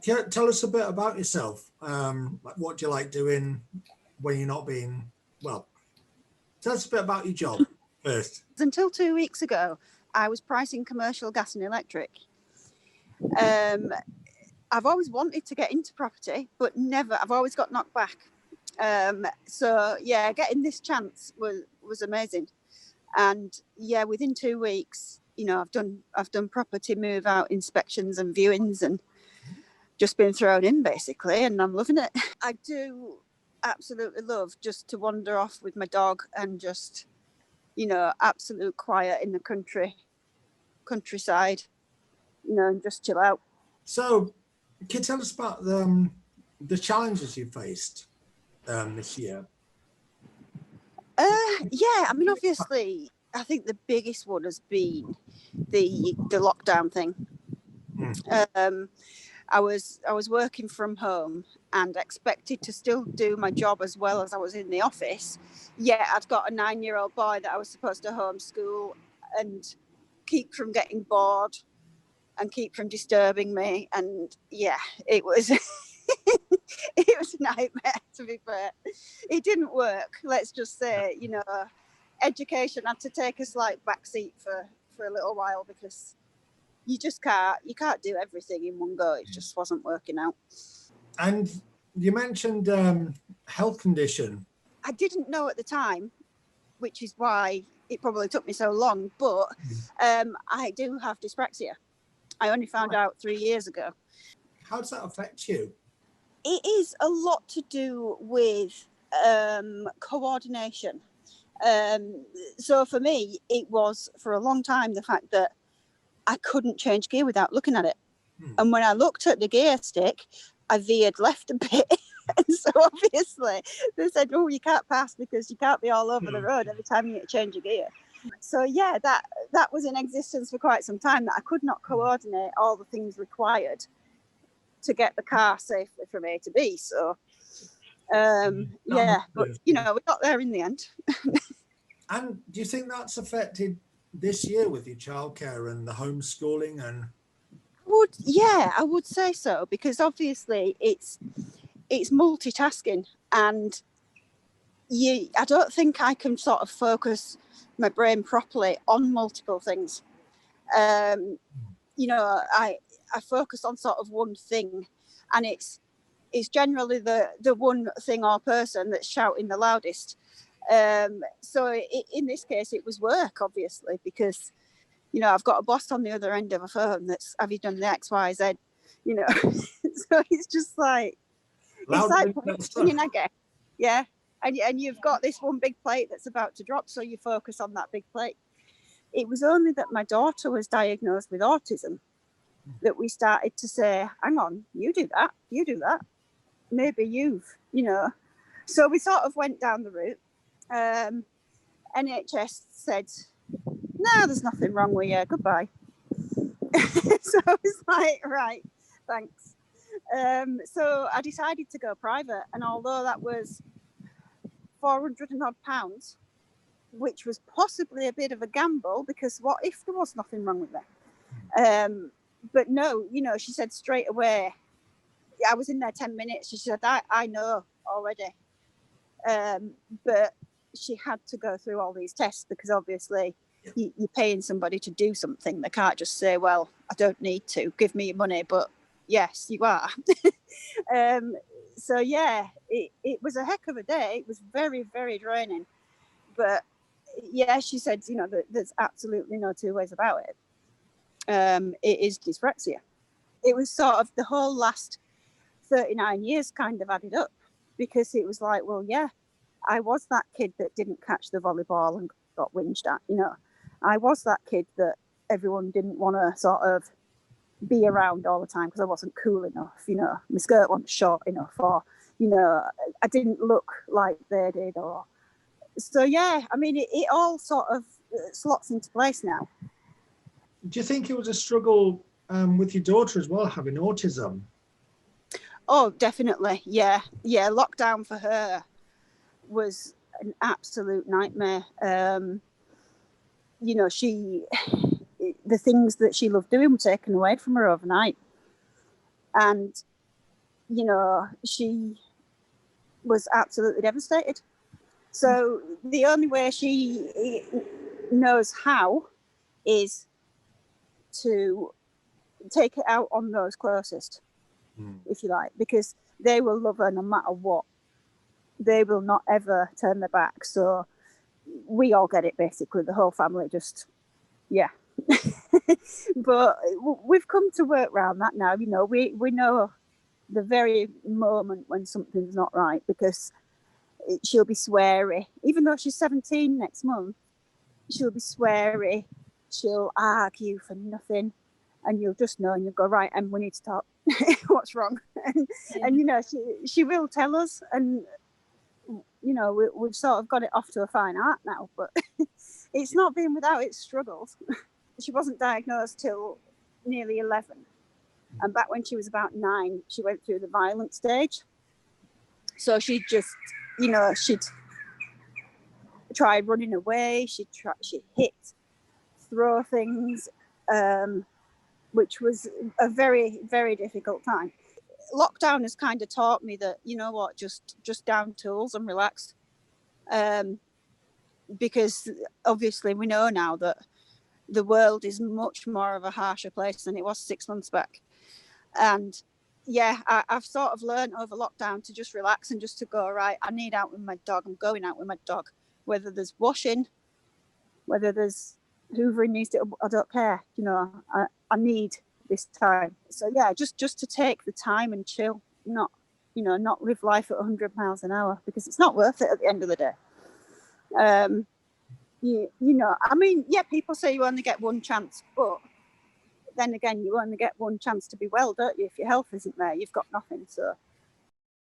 Tell us a bit about yourself. Like what do you like doing when you're not being well? Tell us a bit about your job first. Until 2 weeks ago, I was pricing commercial gas and electric. Um, I've always wanted to get into property, but never. I've always got knocked back. So yeah, getting this chance was amazing. And yeah, within 2 weeks, I've done property move out inspections and viewings, and just been thrown in basically, and I'm loving it. I do absolutely love just to wander off with my dog and just absolute quiet in the countryside, and just chill out. So, can you tell us about the challenges you faced this year? Yeah, I mean, obviously, I think the biggest one has been the lockdown thing. Mm. I was working from home and expected to still do my job as well as I was in the office. Yeah, I'd got a 9-year-old boy that I was supposed to homeschool and keep from getting bored and keep from disturbing me. And yeah, it was it was a nightmare, to be fair. It didn't work. Let's just say, education had to take a slight backseat for a little while, because you can't do everything in one go. It just wasn't working out. And you mentioned health condition. I didn't know at the time, which is why it probably took me so long, but I do have dyspraxia. I only found out 3 years ago. How does that affect you? It is a lot to do with coordination. So for me, it was for a long time the fact that I couldn't change gear without looking at it. And when I looked at the gear stick, I veered left a bit. And so obviously they said, oh, you can't pass because you can't be all over the road every time you need to change your gear. So yeah, that was in existence for quite some time, that I could not coordinate all the things required to get the car safely from A to B. So yeah, but we got there in the end. And do you think that's affected this year with your childcare and the homeschooling? And I would say so, because obviously it's multitasking, and I don't think I can sort of focus my brain properly on multiple things. I focus on sort of one thing, and it's generally the one thing or person that's shouting the loudest. So in this case, it was work, obviously, because I've got a boss on the other end of a phone that's, have you done the X, Y, Z? So it's just like, it's like putting a game. Yeah. And you've got this one big plate that's about to drop, so you focus on that big plate. It was only that my daughter was diagnosed with autism that we started to say, hang on, you do that. Maybe So we sort of went down the route. NHS said, no, there's nothing wrong with you. Goodbye. So I was like, right, thanks. So I decided to go private. And although that was £400 and odd, which was possibly a bit of a gamble, because what if there was nothing wrong with me? But no, she said straight away, I was in there 10 minutes. She said, I know already. But she had to go through all these tests, because obviously you're paying somebody to do something. They can't just say, well, I don't need to, give me your money, but yes, you are. So yeah, it was a heck of a day. It was very, very draining. But yeah, she said, there's absolutely no two ways about it. It is dyspraxia. It was sort of the whole last 39 years kind of added up, because it was like, well, yeah, I was that kid that didn't catch the volleyball and got whinged at. I was that kid that everyone didn't want to sort of be around all the time because I wasn't cool enough. My skirt wasn't short enough, or I didn't look like they did. Or so yeah, I mean, it all sort of slots into place now. Do you think it was a struggle with your daughter as well, having autism? Oh, definitely. Yeah. Lockdown for her was an absolute nightmare. The things that she loved doing were taken away from her overnight. And, you know, she was absolutely devastated. So the only way she knows how is to take it out on those closest, if you like, because they will love her no matter what. They will not ever turn their back. So we all get it, basically. The whole family just, yeah. But we've come to work around that now. You know, we know the very moment when something's not right, because she'll be sweary. Even though she's 17 next month, she'll be sweary. She'll argue for nothing. And you'll just know, and you'll go, right, and we need to talk. What's wrong? And you know, she will tell us. And, you know, we've sort of got it off to a fine art now. But it's not been without its struggles. She wasn't diagnosed till nearly 11. And back when she was about 9, she went through the violent stage. So she'd just, you know, she'd try running away. She'd hit, throw things, which was a very, very difficult time. Lockdown has kind of taught me that, you know what, just down tools and relax. Because obviously we know now that the world is much more of a harsher place than it was 6 months back. And yeah, I've sort of learned over lockdown to just relax and just to go, right, I need out with my dog. I'm going out with my dog. Whether there's washing, whether there's hoovering needs to, I don't care. You know, I need this time. So yeah, just to take the time and chill, not live life at 100 miles an hour, because it's not worth it at the end of the day. You know, I mean, yeah, people say you only get one chance, but then again, you only get one chance to be well, don't you? If your health isn't there, you've got nothing. So